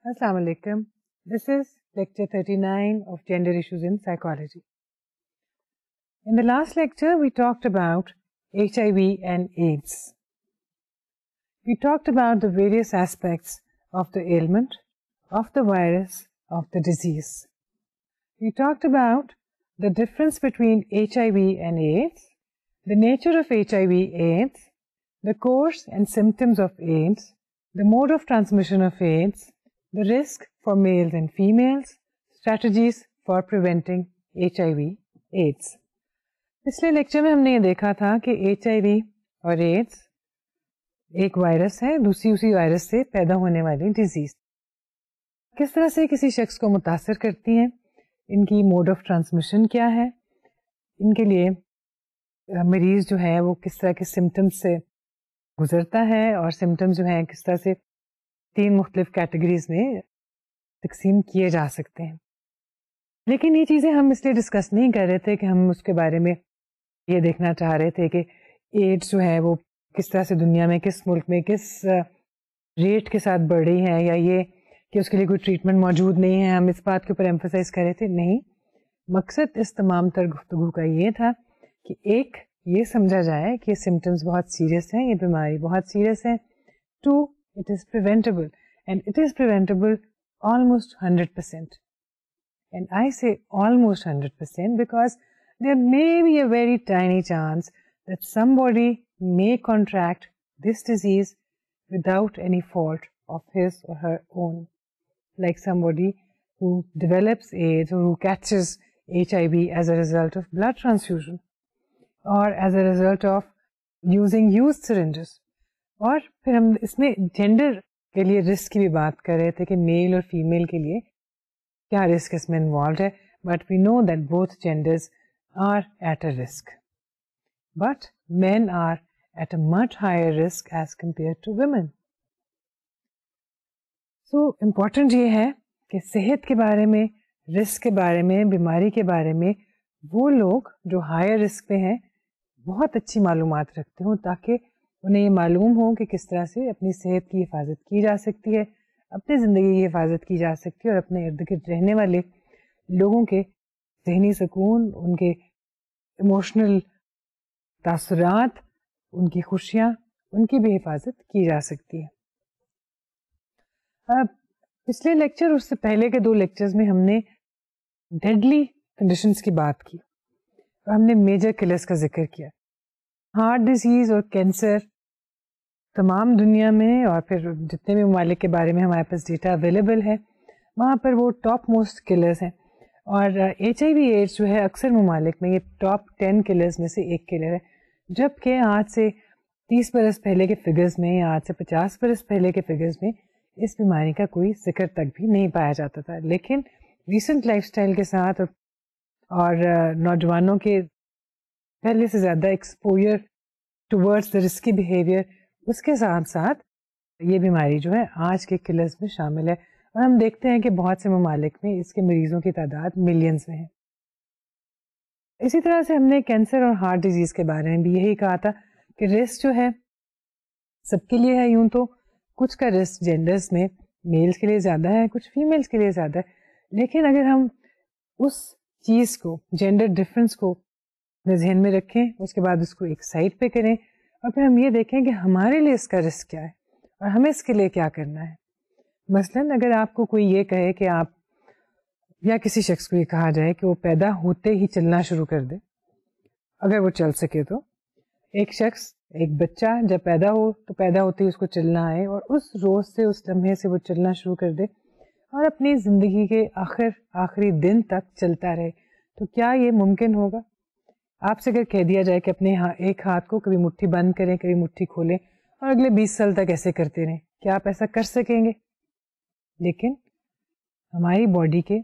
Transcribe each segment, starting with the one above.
Assalamu alaikum. This is lecture 39 of Gender Issues in Psychology. In the last lecture, we talked about HIV and AIDS. We talked about the various aspects of the ailment, of the virus, of the disease. We talked about the difference between HIV and AIDS, the nature of HIV/AIDS, the course and symptoms of AIDS, the mode of transmission of AIDS, the risk for males and females, strategies for preventing HIV/AIDS. पिछले lecture में हमने ये देखा था कि HIV और AIDS एक virus है, दूसरी उसी वायरस से पैदा होने वाली डिजीज किस तरह से किसी शख्स को मुतासर करती हैं, इनकी मोड ऑफ ट्रांसमिशन क्या है, इनके लिए मरीज जो है वो किस तरह के सिम्टम्स से गुजरता है और सिम्टम्स जो हैं किस तरह से 3 मुख्तलिफ कैटेगरीज में तकसीम किए जा सकते हैं। लेकिन ये चीज़ें हम इसलिए डिस्कस नहीं कर रहे थे कि हम उसके बारे में ये देखना चाह रहे थे कि एड्स जो है वो किस तरह से दुनिया में, किस मुल्क में, किस रेट के साथ बढ़ रही है, या ये कि उसके लिए कोई ट्रीटमेंट मौजूद नहीं है, हम इस बात के ऊपर एम्फसाइज कर रहे थे। नहीं, मकसद इस तमाम तर गुफ्तगू का ये था कि एक ये समझा जाए कि ये सिम्टम्स बहुत सीरियस हैं, ये बीमारी बहुत सीरियस है। 2, it is preventable, and it is preventable almost 100%. And I say almost 100% because there may be a very tiny chance that somebody may contract this disease without any fault of his or her own. Like somebody who develops AIDS or who catches HIV as a result of blood transfusion or as a result of using used syringes. और फिर हम इसमें gender के लिए risk की भी बात कर रहे थे कि मेल और फीमेल के लिए क्या रिस्क इसमें इन्वॉल्व है, but we know that both genders are at a risk, but men are at a much higher risk as compare to women. So important ये है कि सेहत के बारे में, रिस्क के बारे में, बीमारी के बारे में वो लोग जो हायर रिस्क पे हैं बहुत अच्छी मालूमात रखते हों, ताकि उन्हें ये मालूम हो कि किस तरह से अपनी सेहत की हिफाजत की जा सकती है, अपनी ज़िंदगी की हिफाजत की जा सकती है और अपने इर्द गिर्द रहने वाले लोगों के ज़हनी सुकून, उनके इमोशनल तासुरात, उनकी खुशियाँ, उनकी भी हिफाजत की जा सकती है। अब पिछले लेक्चर उससे पहले के 2 लेक्चर्स में हमने डेडली कंडीशंस की बात की और हमने मेजर किलर्स का जिक्र किया। हार्ट डिजीज़ और कैंसर तमाम दुनिया में और फिर जितने भी ममालिक के बारे में हमारे पास डेटा अवेलेबल है वहाँ पर वो टॉप मोस्ट किलर्स हैं। और HIV/AIDS जो है अक्सर ममालिक में ये टॉप 10 किलर्स में से एक किलर है, जबकि आज से 30 बरस पहले के फिगर्स में या आज से 50 बरस पहले के फिगर्स में इस बीमारी का कोई जिक्र तक भी नहीं पाया जाता था। लेकिन रिसेंट लाइफस्टाइल के साथ और नौजवानों के पहले से ज़्यादा exposure towards the risky behaviour, उसके साथ साथ ये बीमारी जो है आज के किलर्स में शामिल है और हम देखते हैं कि बहुत से ममालिक में इसके मरीजों की तादाद मिलियंस में है। इसी तरह से हमने कैंसर और हार्ट डिजीज़ के बारे में भी यही कहा था कि रिस्क जो है सबके लिए है। यूं तो कुछ का रिस्क जेंडर्स में मेल्स के लिए ज़्यादा है, कुछ फीमेल्स के लिए ज़्यादा है, लेकिन अगर हम उस चीज़ को, जेंडर डिफरेंस को ध्यान में रखें, उसके बाद उसको एक साइड पे करें और फिर हम ये देखें कि हमारे लिए इसका रिस्क क्या है और हमें इसके लिए क्या करना है। मसलन अगर आपको कोई ये कहे कि आप, या किसी शख्स को ये कहा जाए कि वो पैदा होते ही चलना शुरू कर दे, अगर वो चल सके तो, एक शख्स, एक बच्चा जब पैदा हो तो पैदा होते ही उसको चलना आए और उस रोज़ से, उस लम्हे से वो चलना शुरू कर दे और अपनी ज़िंदगी के आखिरी दिन तक चलता रहे, तो क्या ये मुमकिन होगा? आपसे अगर कह दिया जाए कि अपने एक हाथ को कभी मुट्ठी बंद करें, कभी मुट्ठी खोलें और अगले 20 साल तक ऐसे करते रहें, क्या आप ऐसा कर सकेंगे? लेकिन हमारी बॉडी के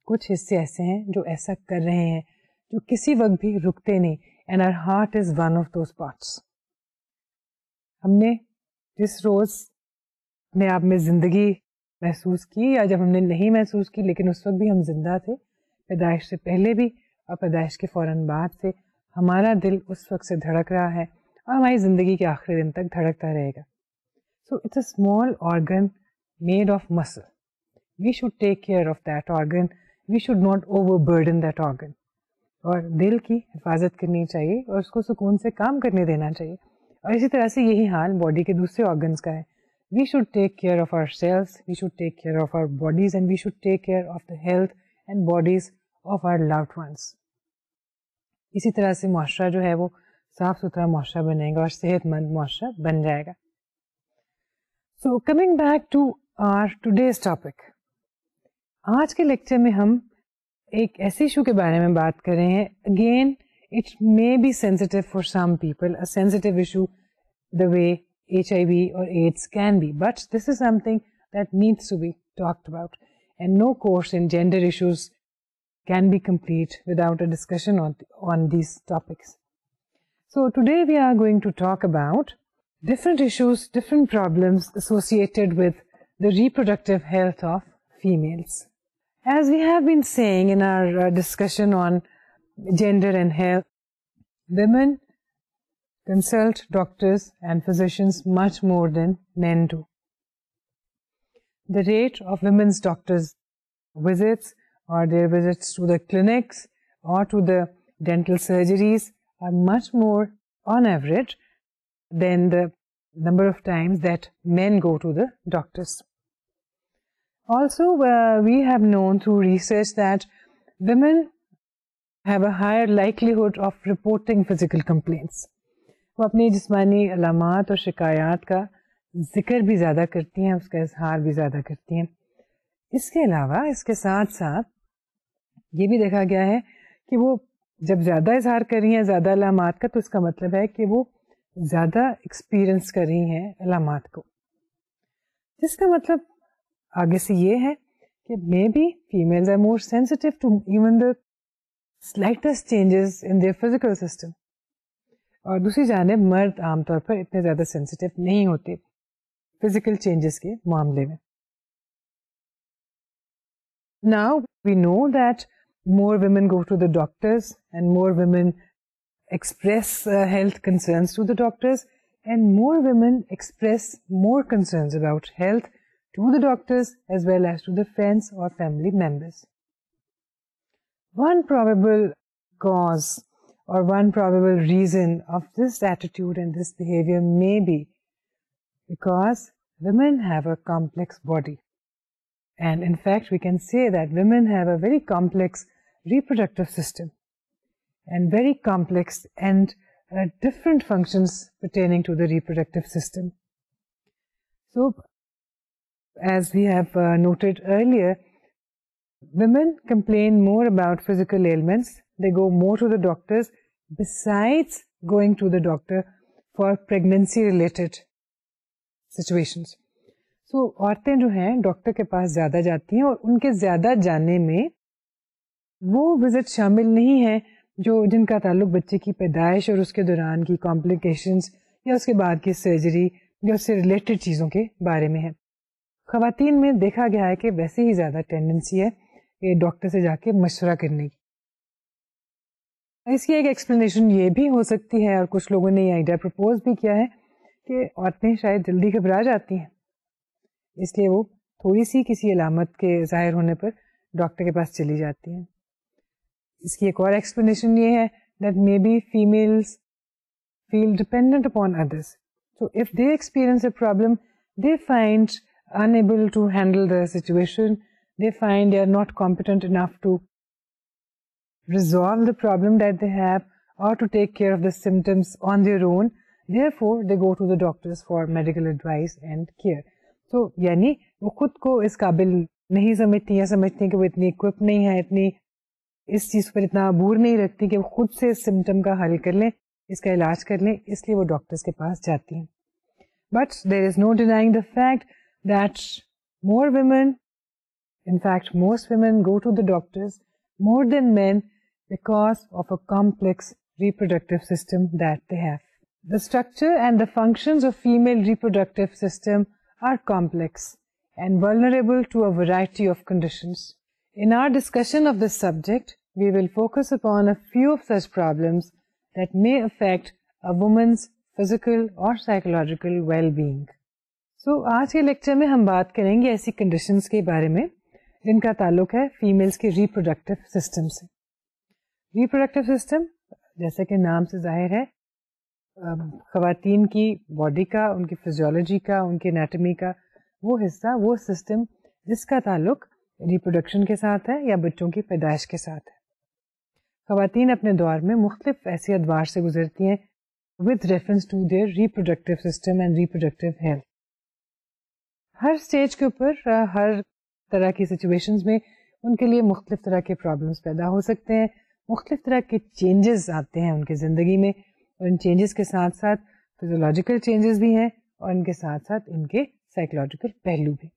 कुछ हिस्से ऐसे हैं जो ऐसा कर रहे हैं, जो किसी वक्त भी रुकते नहीं, and our heart is one of those parts. हमने जिस रोज़ अपने आप में ज़िंदगी महसूस की या जब हमने नहीं महसूस की, लेकिन उस वक्त भी हम जिंदा थे, पैदाइश से पहले भी और पैदाइश के फ़ौरन बाद से हमारा दिल उस वक्त से धड़क रहा है और हमारी ज़िंदगी के आखिरी दिन तक धड़कता रहेगा। So it's a small organ made of muscle, we should take care of that organ, we should not overburden that organ. और दिल की हिफाजत करनी चाहिए और उसको सुकून से काम करने देना चाहिए. और इसी तरह से यही हाल बॉडी के दूसरे ऑर्गन्स का है. We should take care of ourselves, we should take care of our bodies, and we should take care of the health and bodies of our loved ones. इसी तरह से मुआशरा जो है वो साफ सुथरा मुआशरा बनेगा और सेहतमंद मुआशरा बन जाएगा. So coming back to our today's topic. आज के लेक्चर में हम एक ऐसे इशू के बारे में बात कर रहे हैं. Again, it may be sensitive for some people, a sensitive issue the way HIV or AIDS can be, but this is something that needs to be talked about, and no course in gender issues can be complete without a discussion on these topics. So today we are going to talk about different issues, different problems associated with the reproductive health of females. As we have been saying in our discussion on gender and health, women consult doctors and physicians much more than men do. The rate of women's doctors' visits or their visits to the clinics or to the dental surgeries are much more on average than the number of times that men go to the doctors. Also, we have known through research that women have a higher likelihood of reporting physical complaints. वो अपनी जिस्मानी अलामात और शिकायत का जिक्र भी ज़्यादा करती हैं, उसका इजहार भी ज़्यादा करती हैं. इसके अलावा इसके साथ साथ ये भी देखा गया है कि वो जब ज़्यादा इजहार कर रही हैं ज़्यादा अलामात का, तो इसका मतलब है कि वो ज़्यादा एक्सपीरियंस कर रही हैं अलामात को. जिसका मतलब आगे से ये है कि maybe females are more sensitive to even the slightest changes in their physical system. और दूसरी जानिब मर्द आमतौर पर इतने ज़्यादा सेंसिटिव नहीं होते फिजिकल चेंजेस के मामले में. Now we know that more women go to the doctors and more women express health concerns to the doctors, and more women express more concerns about health to the doctors as well as to the friends or family members. One probable cause or one probable reason of this attitude and this behavior may be because women have a complex body. And in fact, we can say that women have a very complex reproductive system and very complex and different functions pertaining to the reproductive system. So, as we have noted earlier, women complain more about physical ailments. They go more to the doctors besides going to the doctor for pregnancy-related situations. So, औरतें जो हैं doctor के पास ज़्यादा जाती हैं और उनके ज़्यादा जाने में वो विजिट शामिल नहीं है जो जिनका ताल्लुक बच्चे की पैदाइश और उसके दौरान की कॉम्प्लिकेशंस या उसके बाद की सर्जरी या उससे रिलेटेड चीज़ों के बारे में है. ख़वातीन में देखा गया है कि वैसे ही ज़्यादा टेंडेंसी है कि डॉक्टर से जाके मशवरा करने की. इसकी एक एक्सप्लेनेशन ये भी हो सकती है और कुछ लोगों ने ये आइडिया प्रपोज भी किया है कि औरतें शायद जल्दी घबरा जाती हैं, इसलिए वो थोड़ी सी किसी अलामत के ज़ाहिर होने पर डॉक्टर के पास चली जाती हैं. इसकी एक और एक्सप्लेनेशन ये है that maybe females feel dependent upon others. So if they experience a problem, they find unable to handle the situation, they find they are not competent enough to resolve the problem that they have or to take care of the symptoms on their own. Therefore, they go to the doctors for medical advice and care. So, यानी वो खुद को इस काबिल नहीं समझती या समझती हैं कि वो इतनी इक्विप नहीं है, इतनी इस चीज़ पर इतना अबूर नहीं रखती कि वो खुद से इस सिम्टम का हल कर लें, इसका इलाज कर लें, इसलिए वो डॉक्टर्स के पास जाती हैं. But there is no denying the fact that more women, in fact most women go to the doctors more than men because of a complex reproductive system that they have. The structure and the functions of female reproductive system are complex and vulnerable to a variety of conditions. In our discussion of this subject, we will focus upon a few of such problems that may affect a woman's physical or psychological well-being. So, आज के lecture में हम बात करेंगे ऐसी conditions के बारे में जिनका ताल्लुक है फीमेल्स के रिप्रोडक्टिव सिस्टम से। रिप्रोडक्टिव सिस्टम जैसे कि नाम से जाहिर है ख़वातीन की बॉडी का, उनकी फिजियोलॉजी का, उनकी एनाटॉमी का वो हिस्सा, वो सिस्टम जिसका ताल्लुक रिप्रोडक्शन के साथ है या बच्चों की पैदाइश के साथ है। ख़वातीन अपने दौर में मुख्तलिफ ऐसी अदवार से गुजरती हैं with reference to their reproductive system and reproductive health. हर स्टेज के ऊपर हर तरह की सिचुएशंस में उनके लिए मुख्तलिफ तरह के प्रॉब्लम्स पैदा हो सकते हैं, मुख्तलिफ तरह के चेंजेस आते हैं उनकी ज़िंदगी में, और इन चेंजेस के साथ साथ फिजियोलॉजिकल चेंजेस भी हैं और इनके साथ साथ इनके साइकोलॉजिकल पहलू भी।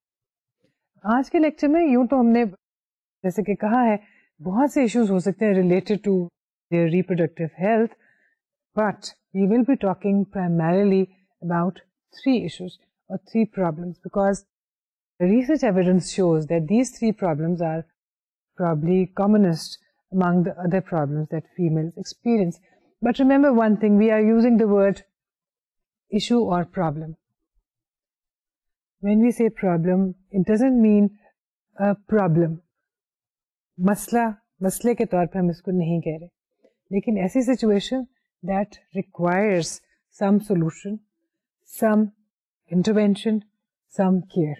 आज के लेक्चर में यूं तो हमने जैसे कि कहा है बहुत से इश्यूज हो सकते हैं related to their reproductive health, but we will be talking primarily about 3 issues or 3 problems because research evidence shows that these 3 problems are probably commonest among the other problems that females experience. But remember one thing, we are using the word issue or problem. When we say problem, it doesn't mean a problem. मसले के तौर पर हम इसको नहीं कह रहे, लेकिन ऐसी situation that requires some solution, some intervention, some care.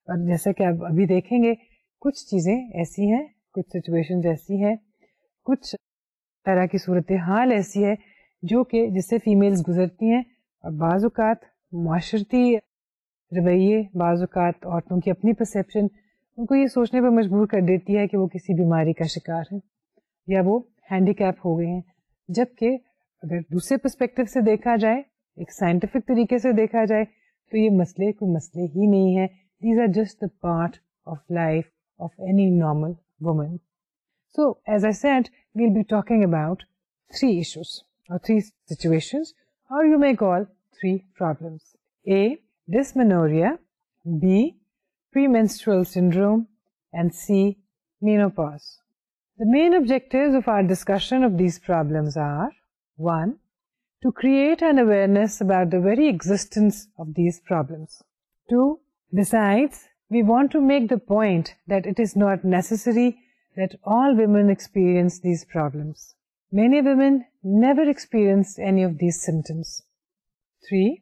और जैसा कि आप अभी देखेंगे कुछ चीज़ें ऐसी हैं, कुछ सिचुएशंस ऐसी हैं, कुछ तरह की सूरत हाल ऐसी है जो कि जिससे फीमेल्स गुजरती हैं और बाज़-औक़ात माशरती रवैये, बाज़-औक़ात औरतों की अपनी परसेप्शन उनको ये सोचने पर मजबूर कर देती है कि वो किसी बीमारी का शिकार हैं या वो हैंडीकैप हो गए हैं, जबकि अगर दूसरे पर्सपेक्टिव से देखा जाए, एक साइंटिफिक तरीके से देखा जाए तो ये मसले कोई मसले ही नहीं है। These are just the part of life of any normal woman. So, as I said, we'll be talking about 3 issues or 3 situations, or you may call 3 problems. A. Dysmenorrhea. B. Premenstrual syndrome. And C. Menopause. The main objectives of our discussion of these problems are 1. To create an awareness about the very existence of these problems. 2. Besides, we want to make the point that it is not necessary that all women experience these problems. Many women never experience any of these symptoms. 3.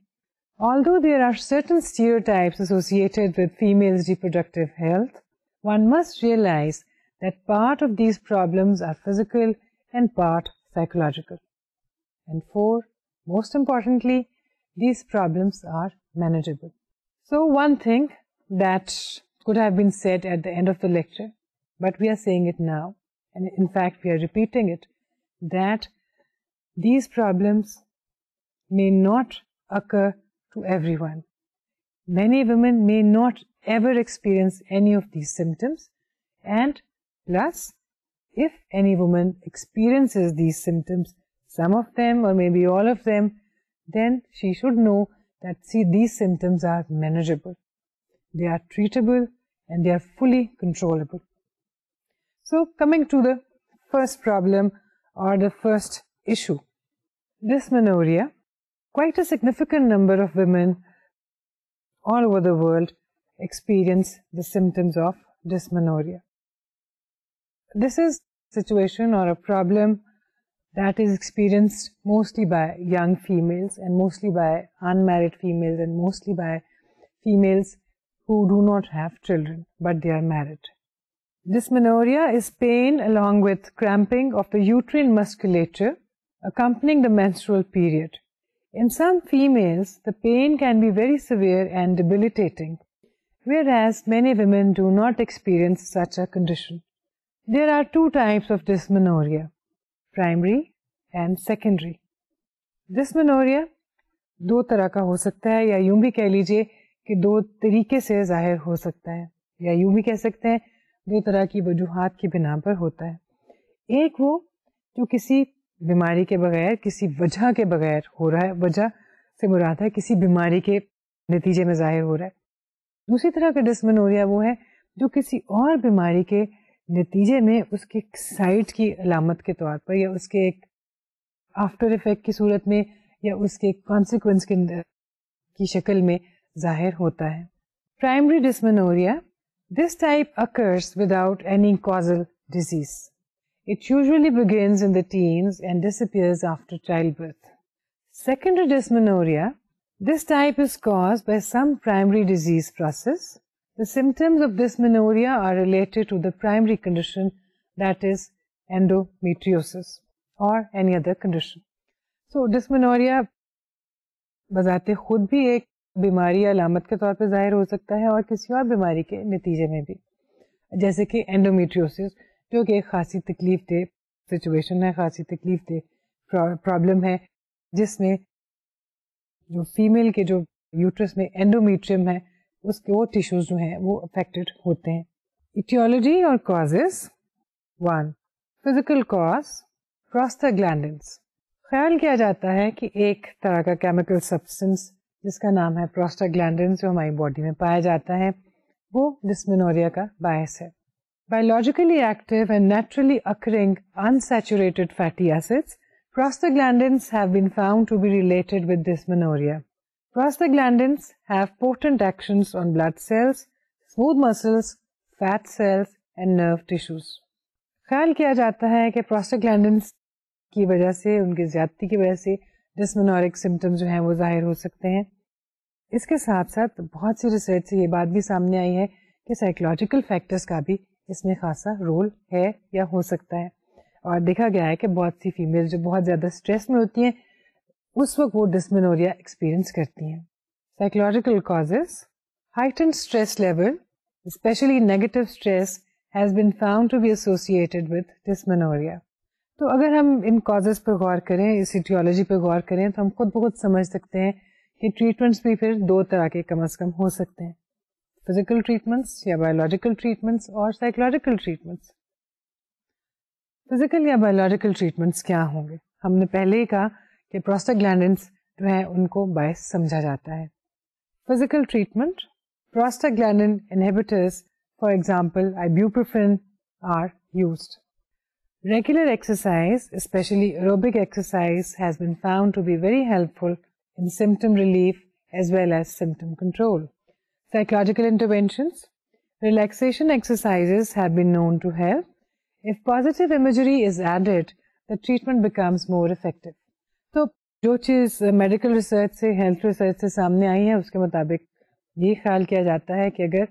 Although there are certain stereotypes associated with females' reproductive health, one must realize that part of these problems are physical and part psychological. And 4. Most importantly, these problems are manageable. So one thing that could have been said at the end of the lecture, but we are saying it now, and in fact we are repeating it, that these problems may not occur to everyone. Many women may not ever experience any of these symptoms, and plus, if any woman experiences these symptoms, some of them or maybe all of them, then she should know that these symptoms are manageable, they are treatable, and they are fully controllable. So, coming to the first problem or the first issue, dysmenorrhea. Quite a significant number of women all over the world experience the symptoms of dysmenorrhea. This is a situation or a problem that is experienced mostly by young females and mostly by unmarried females and mostly by females who do not have children but they are married. Dysmenorrhea is pain along with cramping of the uterine musculature accompanying the menstrual period. In some females, the pain can be very severe and debilitating, whereas many women do not experience such a condition. There are 2 types of dysmenorrhea, primary and secondary. Dysmenorrhea 2 तरह का हो सकता है, या यूं भी कह लीजिए कि 2 तरीके से जाहिर हो सकता है, या यूं भी कह सकते हैं 2 तरह की वजूहात की बिना पर होता है. एक वो जो किसी बीमारी के बगैर, किसी वजह के बगैर हो रहा है, वजह से मुराद है किसी बीमारी के नतीजे में जाहिर हो रहा है. दूसरी तरह का डिस्मेनोरिया वो है जो किसी और बीमारी के नतीजे में उसके साइड की अलामत के तौर पर या उसके एक आफ्टर इफेक्ट की सूरत में या उसके कॉन्सिक्वेंस की शक्ल में जाहिर होता है. Primary dysmenorrhea This type occurs without any causal disease. It usually begins in the teens and disappears after childbirth. Secondary dysmenorrhea, this type is caused by some primary disease process. The symptoms of dysmenorrhea are related to the primary condition, that is endometriosis or any other condition. So dysmenorrhea बजाते खुद भी एक बीमारी या अलामत के तौर पे जाहिर हो सकता है और किसी और बीमारी के नतीजे में भी, जैसे कि एंडोमेट्रियोसिस, जो कि एक खासी तकलीफ दे सिचुएशन है, खासी तकलीफ दे प्रॉब्लम है, जिसमें जो फीमेल के जो यूट्रस में एंडोमेट्रियम है उसके वो टिश्यूज जो हैं वो अफेक्टेड होते हैं. इटियोलॉजी और कॉजेस. 1. Physical cause, prostaglandins. ख्याल किया जाता है कि एक तरह का केमिकल सब्सटेंस जिसका नाम है प्रोस्टाग्लैंडिन्स जो हमारी बॉडी में पाया जाता है वो डिस्मेनोरिया का बायस है. Biologically active and naturally occurring unsaturated fatty acids, prostaglandins have been found to be related with dysmenorrhea. Prostaglandins have potent actions on blood cells, smooth muscles, fat cells and nerve tissues. ख्याल किया जाता है कि prostaglandins की वजह से, उनकी ज्यादती की वजह से डिस्मेनोरिक सिम्टम्स जो हैं वो जाहिर हो सकते हैं. इसके साथ साथ बहुत सी रिसर्च से ये बात भी सामने आई है कि साइकोलॉजिकल फैक्टर्स का भी इसमें खासा रोल है या हो सकता है. और देखा गया है कि बहुत सी फीमेल जो बहुत ज़्यादा स्ट्रेस में होती हैं उस वक्त वो डिस्मेनोरिया एक्सपीरियंस करती हैं. Psychological causes. Heightened stress level, specially negative stress, has been found to be associated with dysmenorrhea. तो अगर हम इन कॉजेस पर गौर करें, इस इटियोलॉजी पर गौर करें, तो हम खुद ब खुद समझ सकते हैं कि ट्रीटमेंट्स भी फिर दो तरह के कम अज़ कम हो सकते हैं. फिजिकल ट्रीटमेंट्स या बायोलॉजिकल ट्रीटमेंट्स और साइकोलॉजिकल ट्रीटमेंट्स. फिजिकल या बायोलॉजिकल ट्रीटमेंट्स क्या होंगे? हमने पहले ही कहा कि प्रोस्टाग्लैंडिन्स जो है उनको बायस समझा जाता है. Physical treatment. Prostaglandin inhibitors, for example ibuprofen, are used. Regular exercise, especially aerobic exercise, has been found to be very helpful in symptom relief as well as symptom control. Psychological interventions. Relaxation exercises have been known to help. If positive imagery is added, the treatment becomes more effective. तो जो चीज़ medical research से, health research से सामने आई है उसके मुताबिक ये ख्याल किया जाता है कि अगर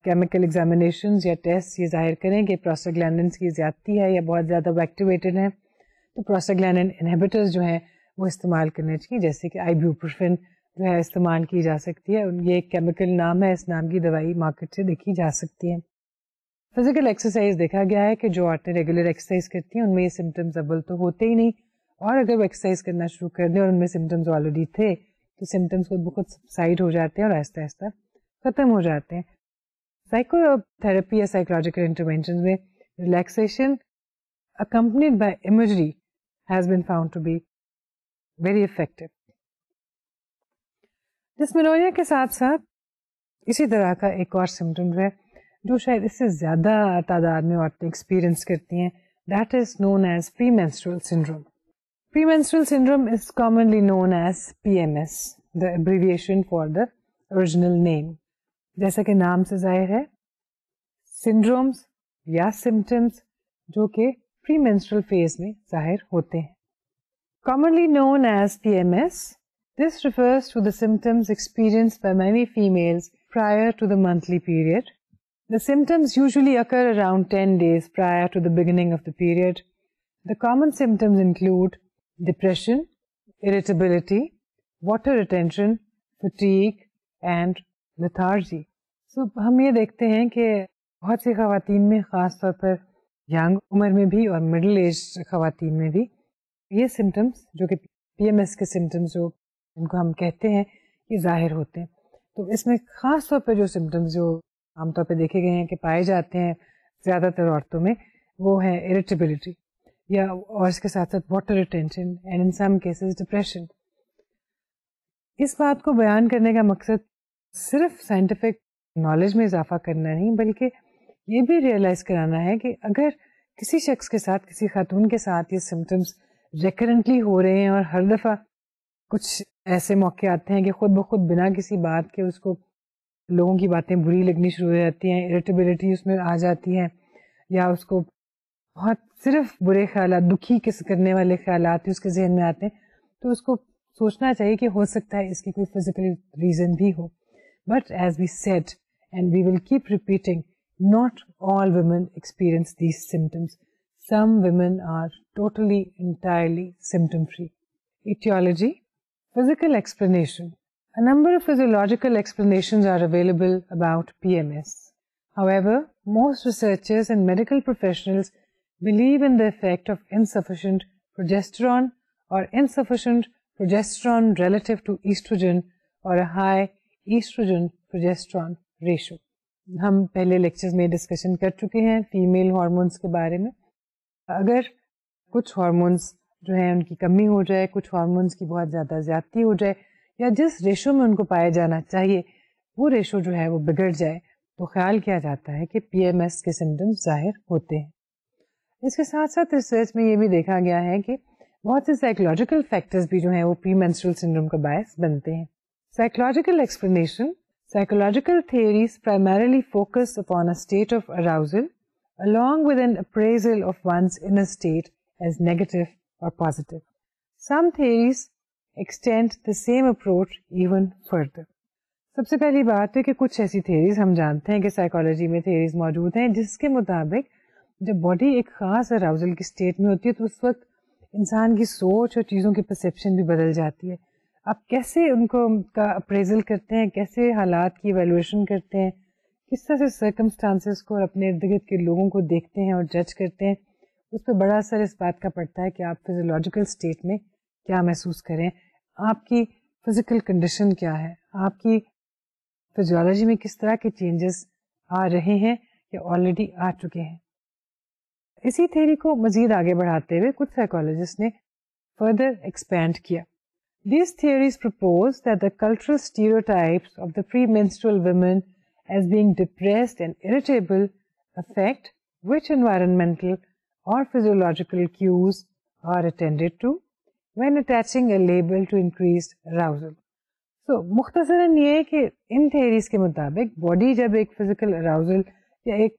केमिकल एग्जामिनेशंस या टेस्ट ये जाहिर करें कि प्रोस्टाग्लैंडिन्स की ज़्यादती है या बहुत ज़्यादा एक्टिवेटेड है, तो प्रोस्टाग्लैंडिन इनहिबिटर्स जो हैं वो इस्तेमाल करने चाहिए, जैसे कि ibuprofen जो है इस्तेमाल की जा सकती है. ये एक केमिकल नाम है, इस नाम की दवाई मार्केट से देखी जा सकती है. फिजिकल एक्सरसाइज देखा गया है कि जो औरतें रेगुलर एक्सरसाइज करती हैं उनमें ये सिम्टम्स अव्वल तो होते ही नहीं, और अगर वो एक्सरसाइज करना शुरू कर दें और उनमें सिम्टम्स ऑलरेडी थे तो सिम्टम्स खुद ब खुद सबसाइड हो जाते हैं और आहिस्ता आहिस्ता ख़त्म हो जाते हैं. साइकोथेरेपी या साइकोलॉजिकल इंटरवेंशन में relaxation accompanied by imagery has been found to be very effective. Dysmenorrhea के साथ साथ इसी तरह का एक और सिम्टम है जो शायद इससे ज़्यादा तादाद में औरतें एक्सपीरियंस करती हैं, that is known as premenstrual syndrome. Premenstrual syndrome is commonly known as PMS, the abbreviation for the original name. जैसा कि नाम से जाहिर है, सिंड्रोम्स या सिम्टम्स जो कि प्रीमेंस्ट्रुअल फेज में जाहिर होते हैं. Commonly known as PMS, this refers to the symptoms experienced by many females prior to the monthly period. The symptoms usually occur around 10 days prior to the beginning of the period. The common symptoms include depression, irritability, water retention, fatigue and lethargy. So हम ये देखते हैं कि बहुत सी ख़वातीन में, ख़ास तौर पर यंग उम्र में भी और मिडिल एज ख़वातीन में भी, ये सिम्टम्स जो कि PMS के सिम्टम्स जो इनको हम कहते हैं ये जाहिर होते हैं. तो इसमें ख़ास तौर पर जो सिम्टम्स जो आमतौर पे देखे गए हैं कि पाए जाते हैं ज़्यादातर औरतों में, वो है इरिटेबिलिटी या और इसके साथ साथ water retention and in some cases depression. इस बात को बयान करने का मकसद सिर्फ साइंटिफिक नॉलेज में इजाफा करना नहीं, बल्कि ये भी रियलाइज़ कराना है कि अगर किसी शख्स के साथ, किसी खातून के साथ ये सिम्टम्स रिकरेंटली हो रहे हैं और हर दफ़ा कुछ ऐसे मौके आते हैं कि खुद ब खुद बिना किसी बात के उसको लोगों की बातें बुरी लगनी शुरू हो जाती हैं, इरिटेबिलिटी उसमें आ जाती है, या उसको बहुत सिर्फ बुरे ख्याल, दुखी किस करने वाले ख्याल उसके जहन में आते हैं, तो उसको सोचना चाहिए कि हो सकता है इसकी कोई फिजिकल रीज़न भी हो. But as we said and we will keep repeating, not all women experience these symptoms. Some women are totally, entirely symptom-free. Etiology, physical explanation. A number of physiological explanations are available about PMS. However, most researchers and medical professionals believe in the effect of insufficient progesterone or insufficient progesterone relative to estrogen or a high estrogen-progesterone ratio. हम पहले lectures में discussion कर चुके हैं female hormones के बारे में. अगर कुछ हार्मोन्स जो है उनकी कमी हो जाए, कुछ हार्मोन्स की बहुत ज़्यादा ज़्यादती हो जाए, या जिस रेशो में उनको पाया जाना चाहिए वो रेशो जो है वो बिगड़ जाए, तो ख्याल किया जाता है कि पीएमएस के सिम्टम्स जाहिर होते हैं. इसके साथ साथ रिसर्च में ये भी देखा गया है कि बहुत से साइकोलॉजिकल फैक्टर्स भी जो हैं वो प्री मेंस्ट्रुअल सिंड्रोम का बायस बनते हैं. Psychological explanation. Psychological theories primarily focus upon a state of arousal along with an appraisal of one's inner state as negative or positive. Some theories extend the same approach even further. सबसे पहली बात है कि कुछ ऐसी theories हम जानते हैं कि साइकोलॉजी में theories मौजूद हैं जिसके मुताबिक जब बॉडी एक खास अराउजल की स्टेट में होती है तो उस वक्त इंसान की सोच और चीज़ों की परसेप्शन भी बदल जाती है. आप कैसे उनको का अप्रेजल करते हैं, कैसे हालात की एवेल्युएशन करते हैं, किस तरह से सर्कमस्टांसेस को और अपने इर्द गिर्द के लोगों को देखते हैं और जज करते हैं, उस पर बड़ा असर इस बात का पड़ता है कि आप फिजियोलॉजिकल स्टेट में क्या महसूस करें, आपकी फिजिकल कंडीशन क्या है, आपकी फिजियोलॉजी में किस तरह के चेंजेस आ रहे हैं या ऑलरेडी आ चुके हैं. इसी थ्योरी को मजीद आगे बढ़ाते हुए कुछ साइकोलॉजिस्ट ने फर्दर एक्सपैंड किया. These theories propose that the cultural stereotypes of the premenstrual women as being depressed and irritable affect which environmental or physiological cues are attended to when attaching a label to increased arousal. So, मुख्तसरन ये है कि इन theories के मुताबिक body जब एक physical arousal या एक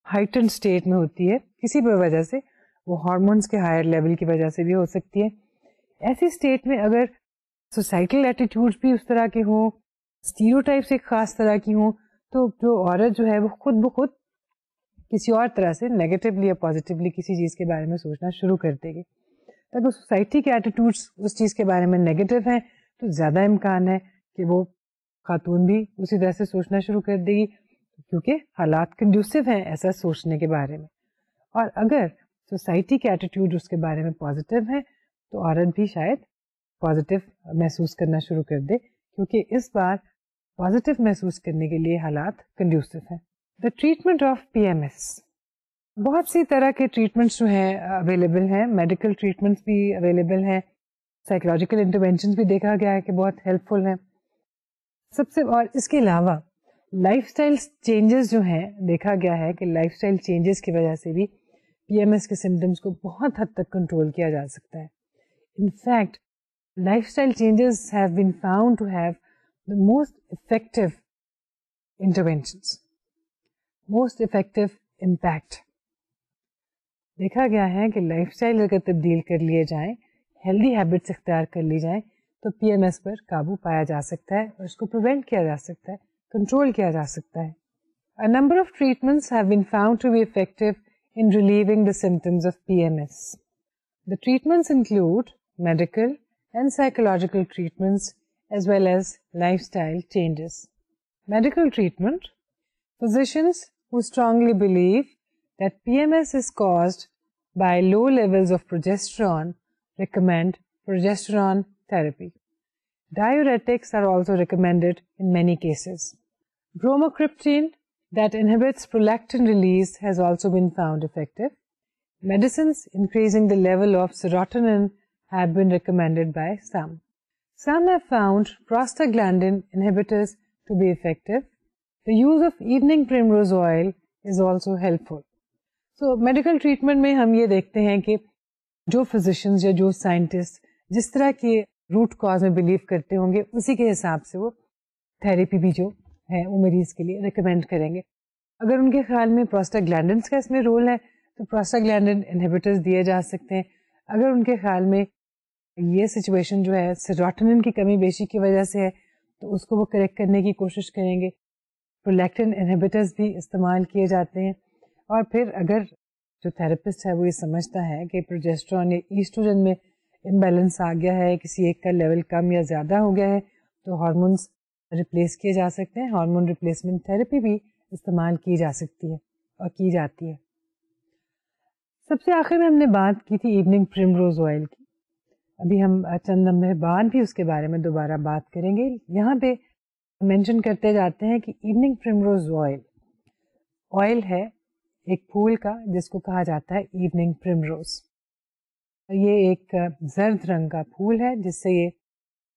heightened state में होती है, किसी भी वजह से, वो hormones के higher level की वजह से भी हो सकती है, ऐसी state में अगर सोसाइटल एटीट्यूड्स भी उस तरह के हों, स्टीरियोटाइप्स एक खास तरह की हों, तो जो औरत जो है वो खुद ब खुद किसी और तरह से नेगेटिवली या पॉजिटिवली किसी चीज़ के बारे में सोचना शुरू कर देगी. तो अगर सोसाइटी के एटीट्यूड्स उस चीज़ के बारे में नेगेटिव हैं तो ज़्यादा इम्कान है कि वो खातून भी उसी तरह से सोचना शुरू कर देगी, क्योंकि हालात कंड्यूसिव हैं ऐसा सोचने के बारे में. और अगर सोसाइटी के एटीट्यूड उसके बारे में पॉजिटिव हैं तो औरत भी शायद पॉजिटिव महसूस करना शुरू कर दे, क्योंकि इस बार पॉजिटिव महसूस करने के लिए हालात कंड्यूसिव हैं. The treatment of PMS. बहुत सी तरह के ट्रीटमेंट्स जो हैं अवेलेबल हैं, मेडिकल ट्रीटमेंट्स भी अवेलेबल हैं, साइकोलॉजिकल इंटरवेंशंस भी देखा गया है कि बहुत हेल्पफुल हैं. सबसे और इसके अलावा लाइफस्टाइल चेंजेस जो हैं, देखा गया है कि लाइफस्टाइल चेंजेस की वजह से भी पीएमएस के सिम्टम्स को बहुत हद तक कंट्रोल किया जा सकता है. In fact lifestyle changes have been found to have the most effective interventions, most effective impact. देखा गया है कि लाइफस्टाइल अगर तब्दील कर लिए जाएं, हेल्दी हैबिट्स इख्तियार कर ली जाएं, तो पीएमएस पर काबू पाया जा सकता है और इसको प्रिवेंट किया जा सकता है, कंट्रोल किया जा सकता है. A number of treatments have been found to be effective in relieving the symptoms of PMS. The treatments include medical and psychological treatments as well as lifestyle changes. Medical treatment. Physicians who strongly believe that PMS is caused by low levels of progesterone recommend progesterone therapy. Diuretics are also recommended in many cases. Bromocriptine that inhibits prolactin release has also been found effective. Medicines increasing the level of serotonin have been recommended by some. Some have found prostaglandin inhibitors to be effective. The use of evening primrose oil is also helpful. So, medical treatment में हम ये देखते हैं कि जो physicians या जो scientists जिस तरह के root cause में believe करते होंगे, उसी के हिसाब से वो therapy भी जो है वो मरीज़ के लिए रिकमेंड करेंगे। अगर उनके ख्याल में प्रोस्टाग्लैंडिन्स का इसमें रोल है तो प्रोस्टाग्लैंडिन इनहिबिटर्स दिए जा सकते हैं। अगर उनके ख्याल में ये सिचुएशन जो है सेरोटोनिन की कमी बेशी की वजह से है तो उसको वो करेक्ट करने की कोशिश करेंगे। प्रोलैक्टिन इनहिबिटर्स भी इस्तेमाल किए जाते हैं। और फिर अगर जो थेरेपिस्ट है वो ये समझता है कि प्रोजेस्टेरॉन या ईस्ट्रोजन में इम्बैलेंस आ गया है, किसी एक का लेवल कम या ज़्यादा हो गया है, तो हार्मोन्स रिप्लेस किए जा सकते हैं। हार्मोन रिप्लेसमेंट थेरेपी भी इस्तेमाल की जा सकती है और की जाती है। सबसे आखिर में हमने बात की थी इवनिंग प्रिमरोज ऑयल की। अभी हम चंद लम्हे बाद भी उसके बारे में दोबारा बात करेंगे। यहाँ पे मेंशन करते जाते हैं कि इवनिंग प्रिमरोज ऑयल है एक फूल का जिसको कहा जाता है इवनिंग प्रिमरोज। ये एक जर्द रंग का फूल है जिससे ये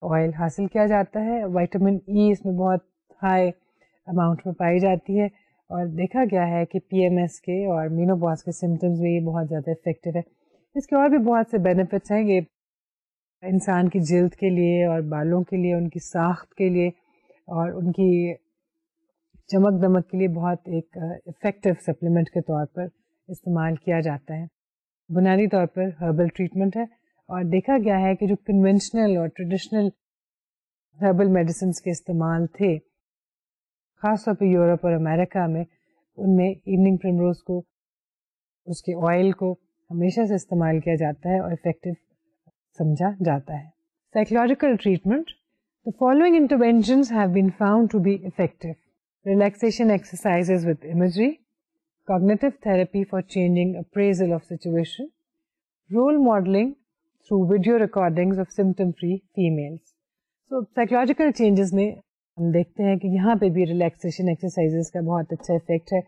ऑयल हासिल किया जाता है। विटामिन ई इसमें बहुत हाई अमाउंट में पाई जाती है और देखा गया है कि पीएमएस के और मेनोपॉज के सिम्टम्स में ये बहुत ज़्यादा इफेक्टिव है। इसके और भी बहुत से बेनिफिट्स हैं। ये इंसान की जिल्द के लिए और बालों के लिए, उनकी साख्त के लिए और उनकी चमक दमक के लिए बहुत एक इफ़ेक्टिव सप्लीमेंट के तौर पर इस्तेमाल किया जाता है। बुनियादी तौर पर हर्बल ट्रीटमेंट है और देखा गया है कि जो कन्वेंशनल और ट्रेडिशनल हर्बल मेडिसिन के इस्तेमाल थे ख़ासतौर पर यूरोप और अमेरिका में, उनमें इवनिंग प्रिमरोज को, उसके ऑयल को हमेशा से इस्तेमाल किया जाता है और इफ़ेक्टिव समझा जाता है। Psychological treatment, the following interventions have been found to be effective: relaxation exercises with imagery, cognitive therapy for changing appraisal of situation, role modeling through video recordings of symptom-free females. So psychological changes में हम देखते हैं कि यहाँ पे भी relaxation exercises का बहुत अच्छा इफेक्ट है,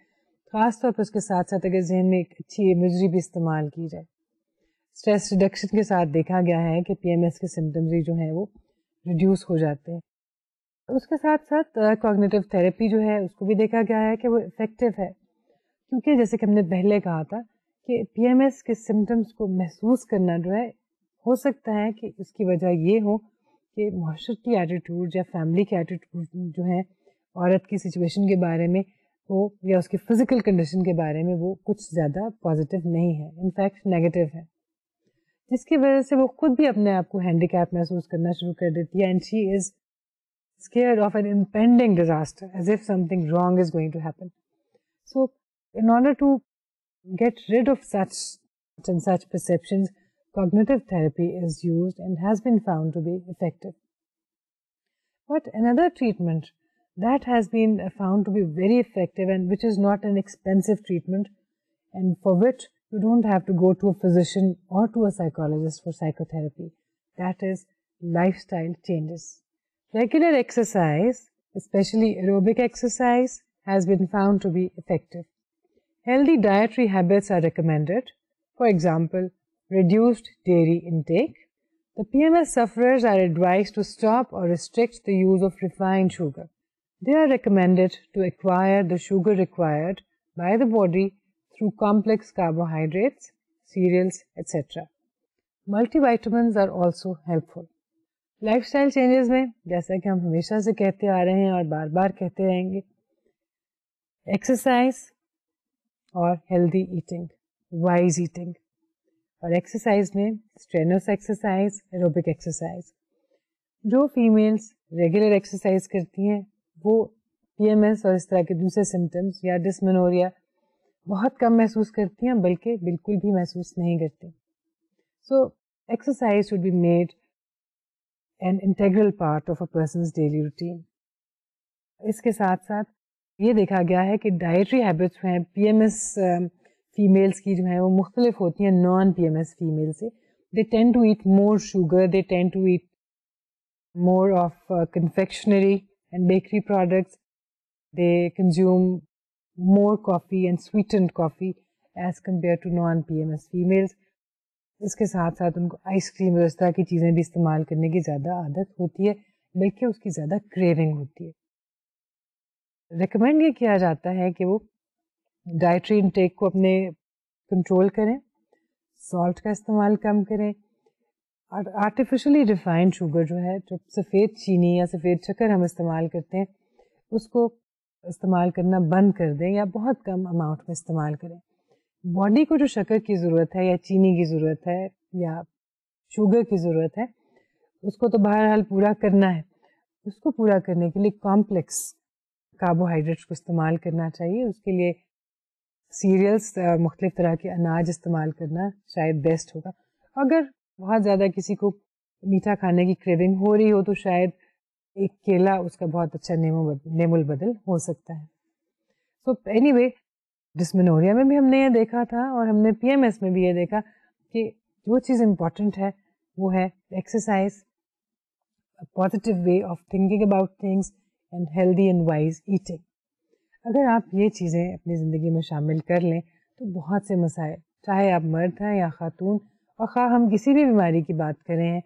खासतौर पर उसके साथ साथ अगर जहन में एक अच्छी इमेजरी भी इस्तेमाल की जाए। स्ट्रेस रिडक्शन के साथ देखा गया है कि पीएमएस के सिम्टम्स जो हैं वो रिड्यूस हो जाते हैं। उसके साथ साथ कॉग्निटिव थेरेपी जो है उसको भी देखा गया है कि वो इफ़ेक्टिव है, क्योंकि जैसे कि हमने पहले कहा था कि पीएमएस के सिम्टम्स को महसूस करना जो है, हो सकता है कि उसकी वजह ये हो कि माशरती एटीट्यूड या फैमिली के एटीट्यूड जो है औरत की सिचुएशन के बारे में वो या उसकी फ़िज़िकल कंडीशन के बारे में वो कुछ ज़्यादा पॉजिटिव नहीं है, इनफैक्ट नेगेटिव है, जिसकी वजह से वो खुद भी अपने आप को हैंडीकैप महसूस करना शुरू कर देती है। And she is scared of an impending disaster, as if something wrong is going to happen. So, in order to get rid of such and such perceptions, cognitive therapy is used and has been found to be effective. But another treatment that has been found to be very effective and which is not an expensive treatment and for which you don't have to go to a physician or to a psychologist for psychotherapy, that is lifestyle changes. Regular exercise, especially aerobic exercise, has been found to be effective. Healthy dietary habits are recommended. For example, reduced dairy intake. The PMS sufferers are advised to stop or restrict the use of refined sugar. They are recommended to acquire the sugar required by the body through complex carbohydrates, cereals, etc. Multivitamins are also helpful. Lifestyle changes में जैसा कि हम हमेशा से कहते आ रहे हैं और बार बार कहते रहेंगे, एक्सरसाइज और हेल्दी ईटिंग, वाइज ईटिंग। और एक्सरसाइज में स्ट्रेनस एक्सरसाइज, एरोबिक एक्सरसाइज। जो फीमेल्स रेगुलर एक्सरसाइज करती हैं वो पीएमएस और इस तरह के दूसरे सिम्टम्स या डिस्मेनोरिया बहुत कम महसूस करती हैं, बल्कि बिल्कुल भी महसूस नहीं करती। So exercise should be made an integral part of a person's daily routine. इसके साथ साथ ये देखा गया है कि डाइटरी हैबिट्स हैं पीएमएस फीमेल्स की जो है वो मुख्तलिफ होती हैं नॉन पीएमएस फीमेल से। They tend to eat more sugar, they tend to eat more of confectionery and bakery products, they consume more coffee and sweetened coffee as compared to non-PMS females. इसके साथ साथ उनको ice cream और इस तरह की चीज़ें भी इस्तेमाल करने की ज़्यादा आदत होती है, बल्कि उसकी ज़्यादा क्रेविंग होती है। रिकमेंड ये किया जाता है कि वो डाइटरी इनटेक को अपने कंट्रोल करें, सॉल्ट का इस्तेमाल कम करें और आर्टिफिशियली रिफाइंड शुगर जो है, जो सफ़ेद चीनी या सफ़ेद शक्कर हम इस्तेमाल करते हैं, उसको इस्तेमाल करना बंद कर दें या बहुत कम अमाउंट में इस्तेमाल करें। बॉडी को जो शक्कर की ज़रूरत है या चीनी की ज़रूरत है या शुगर की ज़रूरत है, उसको तो बहरहाल पूरा करना है। उसको पूरा करने के लिए कॉम्प्लेक्स कार्बोहाइड्रेट्स को इस्तेमाल करना चाहिए। उसके लिए सीरियल्स, मुख्तलिफ तरह के अनाज इस्तेमाल करना शायद बेस्ट होगा। अगर बहुत ज़्यादा किसी को मीठा खाने की क्रेविंग हो रही हो तो शायद एक केला उसका बहुत अच्छा नेमुल बदल हो सकता है। सो एनीवे, डिस्मेनोरिया में भी हमने ये देखा था और हमने PMS में भी ये देखा कि जो चीज़ इम्पॉर्टेंट है वो है exercise, positive way of thinking about things and healthy and wise eating. अगर आप ये चीज़ें अपनी ज़िंदगी में शामिल कर लें तो बहुत से मसाइल, चाहे आप मर्द हैं या खातून, और ख़ा हम किसी भी बीमारी की बात करें,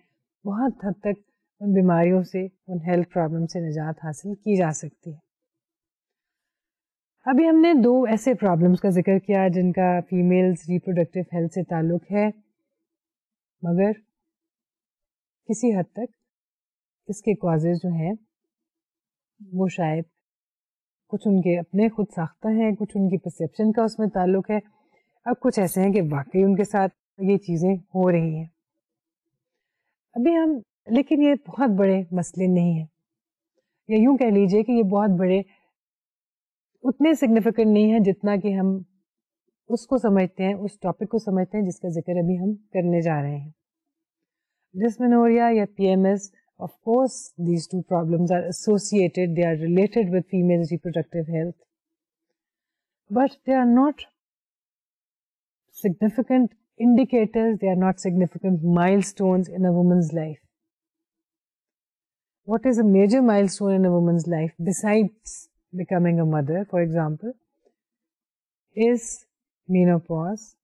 बहुत हद तक उन बीमारियों से, उन हेल्थ प्रॉब्लम से निजात हासिल की जा सकती है। अभी हमने 2 ऐसे प्रॉब्लम्स का जिक्र किया जिनका फीमेल्स रिप्रोडक्टिव हेल्थ से ताल्लुक़ है, मगर किसी हद तक इसके कॉजेज़ जो हैं वो शायद कुछ उनके अपने खुद साख्ता हैं, कुछ उनकी परसेप्शन का उसमें ताल्लुक़ है, अब कुछ ऐसे हैं कि वाकई उनके साथ ये चीज़ें हो रही हैं। अभी हम, लेकिन ये बहुत बड़े मसले नहीं हैं, या यूँ कह लीजिए कि ये बहुत बड़े, उतने सिग्निफिकेंट नहीं है जितना कि हम उसको समझते हैं, उस टॉपिक को समझते हैं जिसका जिक्र अभी हम करने जा रहे हैं। डिस्मेनोरिया या PMS, of course these two problems are associated, they are related with female reproductive health, but they are not significant indicators, they are not significant milestones in a woman's life. What is a major milestone in a woman's life besides becoming a mother, for example, is menopause,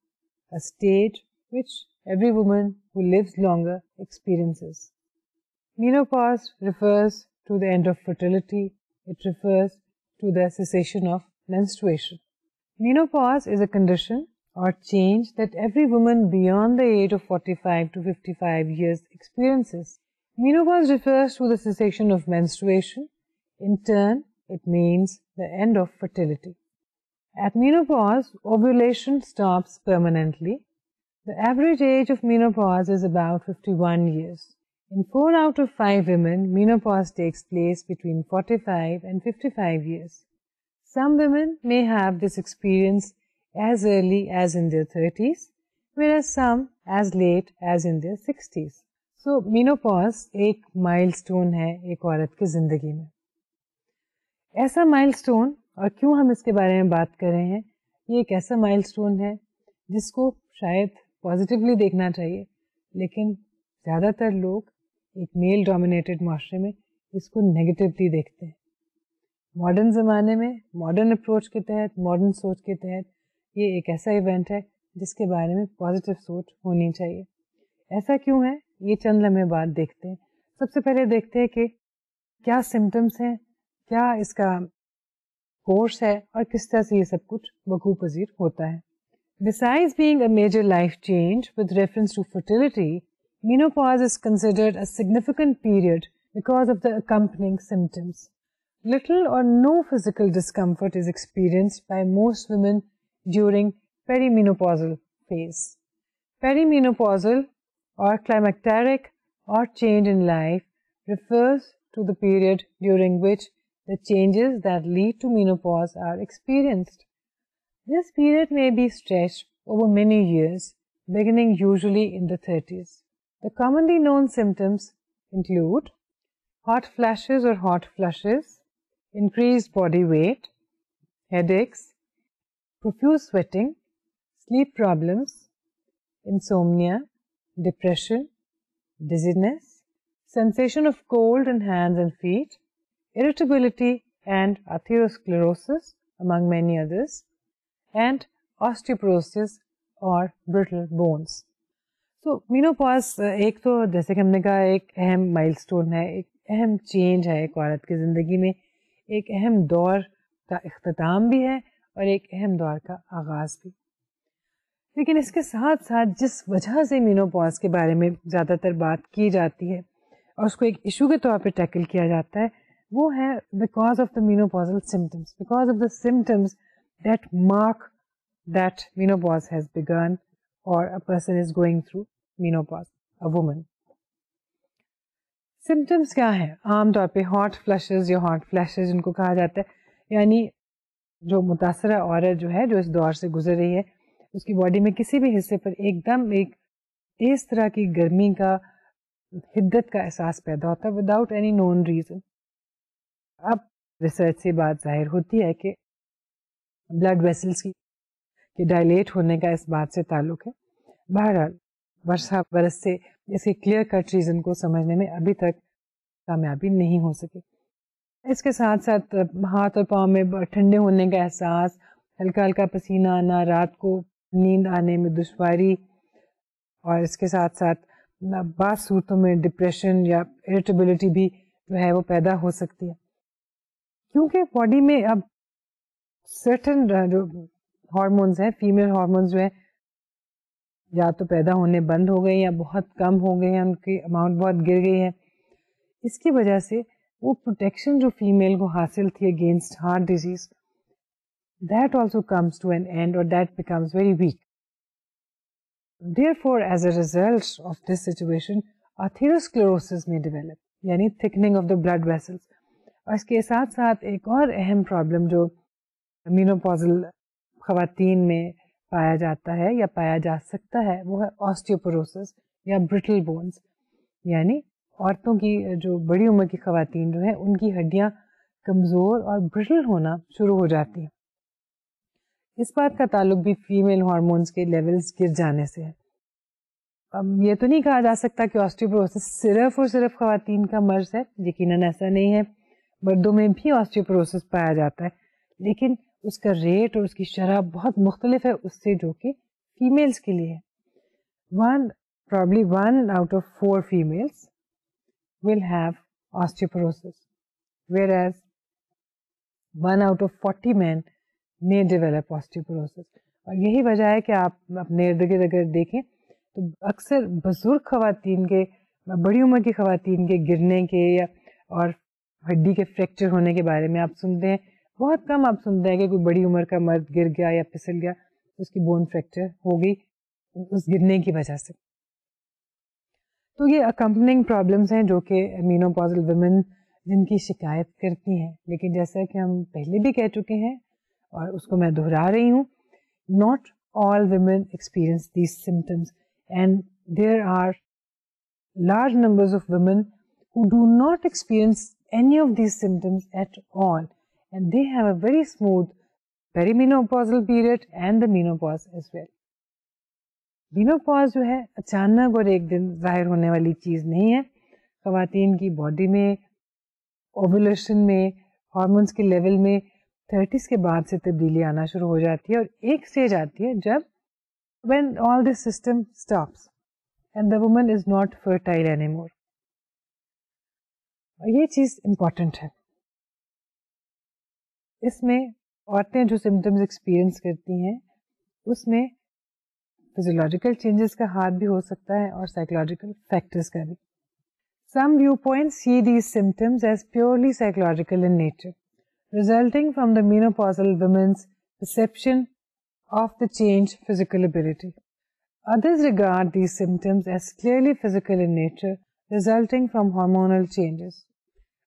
a stage which every woman who lives longer experiences. Menopause refers to the end of fertility. It refers to the cessation of menstruation. Menopause is a condition or change that every woman beyond the age of 45 to 55 years experiences. Menopause refers to the cessation of menstruation. In turn, it means the end of fertility. At menopause, ovulation stops permanently. The average age of menopause is about 51 years. In 4 out of 5 women, menopause takes place between 45 and 55 years. Some women may have this experience as early as in their 30s, whereas some as late as in their 60s. So, menopause एक milestone है एक औरत की ज़िंदगी में। ऐसा milestone, और क्यों हम इसके बारे में बात कर रहे हैं, ये एक ऐसा milestone है जिसको शायद पॉजिटिवली देखना चाहिए, लेकिन ज़्यादातर लोग एक मेल डोमिनेटेड माशरे में इसको नेगेटिवली देखते हैं। मॉडर्न ज़माने में, मॉडर्न अप्रोच के तहत, मॉडर्न सोच के तहत ये एक ऐसा इवेंट है जिसके बारे में पॉजिटिव सोच होनी चाहिए। ऐसा क्यों है, ये चंद लम्हे बाद देखते हैं। सबसे पहले देखते हैं कि क्या सिम्टम्स हैं, क्या इसका कोर्स है और किस तरह से ये सब कुछ वकूअ पज़ीर होता है। Besides being a major life change with reference to fertility, menopause is considered a significant period because of the accompanying symptoms. Little or no physical discomfort is experienced by most women during perimenopausal phase. Perimenopausal or climacteric or change in life refers to the period during which the changes that lead to menopause are experienced. This period may be stretched over many years, beginning usually in the 30s. The commonly known symptoms include hot flashes or hot flushes, increased body weight, headaches, profuse sweating, sleep problems, insomnia, depression, dizziness, sensation of cold in hands and feet, irritability and atherosclerosis, among many others, and osteoporosis or brittle bones. So, menopause एक तो जैसे कि हमने कहा एक अहम milestone है, एक अहम चेंज है एक औरत की ज़िंदगी में, एक अहम दौर का इख्तिताम भी है और एक अहम दौर का आगाज़ भी। लेकिन इसके साथ साथ जिस वजह से मेनोपॉज के बारे में ज़्यादातर बात की जाती है और उसको एक इशू के तौर पे टैकल किया जाता है, वो है because of the menopausal symptoms, because of the symptoms that mark that menopause has begun और a person is going through menopause, a woman. Symptoms क्या है? आमतौर पे हॉट फ्लशेस या हॉट फ्लैशेस जिनको कहा जाता है, यानी जो मुतासरा औरत जो है, जो इस दौर से गुजर रही है, उसकी बॉडी में किसी भी हिस्से पर एकदम एक इस तरह की गर्मी का, हिद्दत का एहसास पैदा होता है विदाउट एनी नोन रीजन। अब रिसर्च से बात जाहिर होती है कि ब्लड वेसल्स की डायलेट होने का इस बात से ताल्लुक है। बहरहाल वर्षा बरस से इसके क्लियर कट रीजन को समझने में अभी तक कामयाबी नहीं हो सकी। इसके साथ साथ हाथ और पाँव में ठंडे होने का एहसास, हल्का हल्का पसीना आना, रात को नींद आने में दुश्वारी, और इसके साथ साथ बात सूरतों में डिप्रेशन या इरिटेबिलिटी भी जो है वो पैदा हो सकती है, क्योंकि बॉडी में अब सर्टेन जो हार्मोन्स हैं, फीमेल हार्मोन्स जो है, या तो पैदा होने बंद हो गए या बहुत कम हो गए हैं, उनकी अमाउंट बहुत गिर गई है। इसकी वजह से वो प्रोटेक्शन जो फीमेल को हासिल थी against heart disease, that also comes to an end और that becomes very weak. Therefore, as a result of this situation, atherosclerosis may develop, यानी thickening of the blood vessels. और इसके साथ साथ एक और अहम प्रॉब्लम जो मेनोपॉजल खवातीन में पाया जाता है या पाया जा सकता है, वो है ऑस्टियोपोरोसिस या ब्रिटल बोन्स, यानी औरतों की जो बड़ी उम्र की खवातीन जो है, उनकी हड्डियां कमज़ोर और ब्रिटल होना शुरू हो जाती हैं। इस बात का ताल्लुक भी फीमेल हार्मोन्स के लेवल्स गिर जाने से है। अब ये तो नहीं कहा जा सकता कि ऑस्टियोपोरोसिस सिर्फ और सिर्फ खवातीन का मर्ज है, यकीनन ऐसा नहीं है, मर्दों में भी ऑस्टियोपोरोसिस पाया जाता है, लेकिन उसका रेट और उसकी शरह बहुत मुख्तलिफ है उससे जो कि फीमेल्स के लिए है। Probably 1 out of 4 females will have osteoporosis, whereas 1 out of 40 men may develop osteoporosis। और यही वजह है कि आप अपने इर्द गिर्द अगर देखें तो अक्सर बुजुर्ग खवातीन के, बड़ी उम्र की खवातीन के गिरने के या और हड्डी के फ्रैक्चर होने के बारे में आप सुनते हैं। बहुत कम आप सुनते हैं कि कोई बड़ी उम्र का मर्द गिर गया या फिसल गया, उसकी बोन फ्रैक्चर हो गई उस गिरने की वजह से। तो ये अकम्पनिंग प्रॉब्लम्स हैं जो कि मेनोपॉजल वुमेन जिनकी शिकायत करती हैं, लेकिन जैसा कि हम पहले भी कह चुके हैं और उसको मैं दोहरा रही हूँ, not all women experience these symptoms, and there are large numbers of women who do not experience any of these symptoms at all, and they have a very smooth perimenopausal period and the menopause as well. Menopause जो है अचानक और एक दिन जाहिर होने वाली चीज़ नहीं है। ख़वातीन की बॉडी में, ओवुलेशन में, हार्मोन्स के लेवल में 30s के बाद से तब्दीली आना शुरू हो जाती है, और एक स्टेज आती है जब when all this system stops and the woman is not fertile anymore। और ये चीज़ इम्पॉर्टेंट है। इसमें औरतें जो सिम्टम्स एक्सपीरियंस करती हैं उसमें फिजियोलॉजिकल चेंजेस का हाथ भी हो सकता है और साइकोलॉजिकल फैक्टर्स का भी। Some viewpoints see these symptoms as purely psychological in nature, resulting from the menopausal woman's perception of the changed physical ability. Others regard these symptoms as clearly physical in nature, resulting from hormonal changes.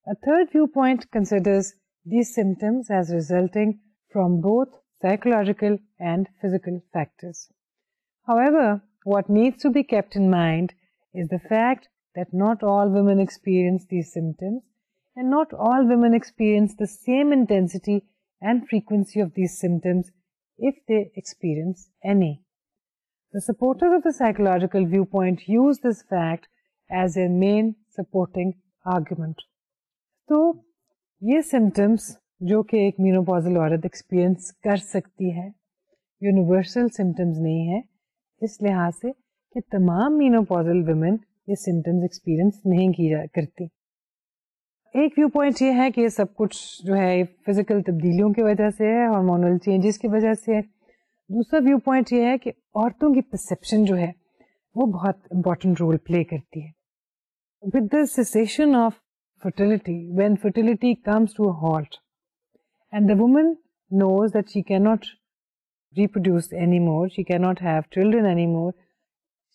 A third viewpoint considers these symptoms as resulting from both psychological and physical factors. However, what needs to be kept in mind is the fact that not all women experience these symptoms, and not all women experience the same intensity and frequency of these symptoms if they experience any. The supporters of the psychological viewpoint use this fact as their main supporting argument. तो ये symptoms जो कि एक menopausal औरत experience कर सकती है, universal symptoms नहीं है, इस लिहाज से कि तमाम मेनोपॉजल वुमेन ये सिम्टम्स एक्सपीरियंस नहीं करती। एक व्यू पॉइंट ये है कि ये सब कुछ जो है फिजिकल तब्दीलियों की वजह से है, हार्मोनल चेंजेस की वजह से है। दूसरा व्यू पॉइंट ये है कि औरतों की परसेप्शन जो है वो बहुत इंपॉर्टेंट रोल प्ले करती है। With the cessation of fertility, when fertility comes to a halt and the woman knows that she cannot reproduce anymore, she cannot have children anymore,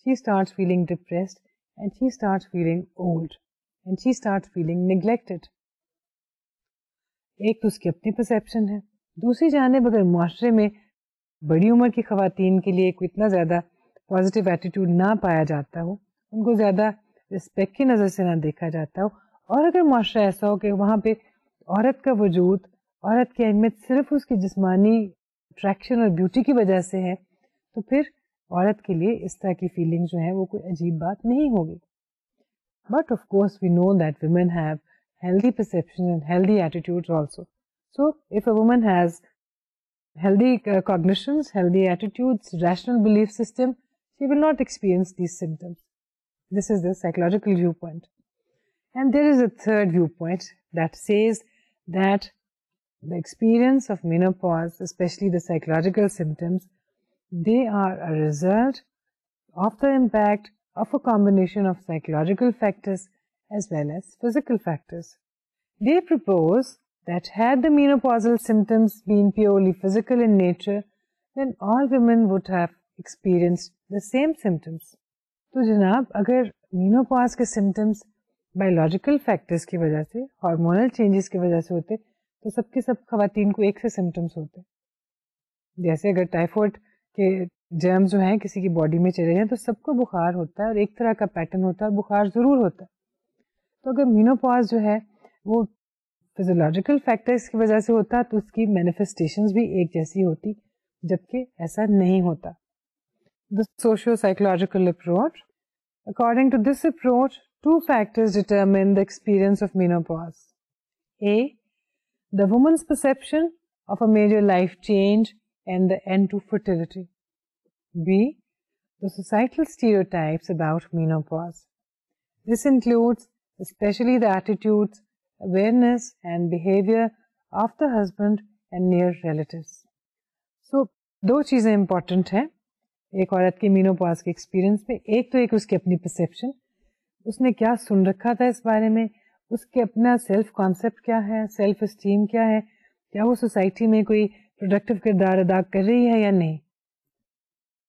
she starts feeling depressed and she starts feeling old and she starts feeling neglected. एक तो उसकी अपनी perception है, दूसरी जानिब अगर मुआशरे में बड़ी उम्र की खवातीन के लिए कोई इतना ज़्यादा पॉजिटिव एटीट्यूड ना पाया जाता हो, उनको ज़्यादा रिस्पेक्ट की नज़र से ना देखा जाता हो, और अगर मुआशरा ऐसा हो कि वहाँ पे औरत का वजूद, औरत की अहमियत सिर्फ उसकी जिस्मानी अट्रैक्शन और ब्यूटी की वजह से है, तो फिर औरत के लिए इस तरह की फीलिंग जो है वो कोई अजीब बात नहीं होगी. But of course we know that women have healthy perception and healthy attitudes also. So if a woman has healthy cognitions, healthy attitudes, rational belief system, she will not experience these symptoms. This is the psychological viewpoint. And there is a third viewpoint that says that the experience of menopause, especially the psychological symptoms, they are a result of the impact of a combination of psychological factors as well as physical factors. They propose that had the menopausal symptoms been purely physical in nature, then all women would have experienced the same symptoms. तो जनाब, अगर menopause के symptoms biological factors की वजह से, hormonal changes की वजह से होते, तो सबके सब खवातीन को एक से सिम्टम्स होते. जैसे अगर टाइफाइड के जर्म जो हैं किसी की बॉडी में चले जाएं तो सबको बुखार होता है और एक तरह का पैटर्न होता है और बुखार ज़रूर होता है. तो अगर मेनोपॉज जो है वो फिजियोलॉजिकल फैक्टर्स की वजह से होता तो उसकी मैनिफेस्टेशंस भी एक जैसी होती, जबकि ऐसा नहीं होता. The socio psychological approach, according to this approach, two factors determine the experience of menopause. A, the woman's perception of a major life change and the end to fertility. B, the societal stereotypes about menopause. This includes especially the attitudes, awareness and behavior of the husband and near relatives. So, दो चीज़ें important हैं एक औरत के menopause के experience में. एक तो एक उसकी अपनी परसेप्शन, उसने क्या सुन रखा था इस बारे में, उसके अपना सेल्फ कॉन्सेप्ट क्या है, सेल्फ एस्टीम क्या है, क्या वो सोसाइटी में कोई प्रोडक्टिव किरदार अदा कर रही है या नहीं.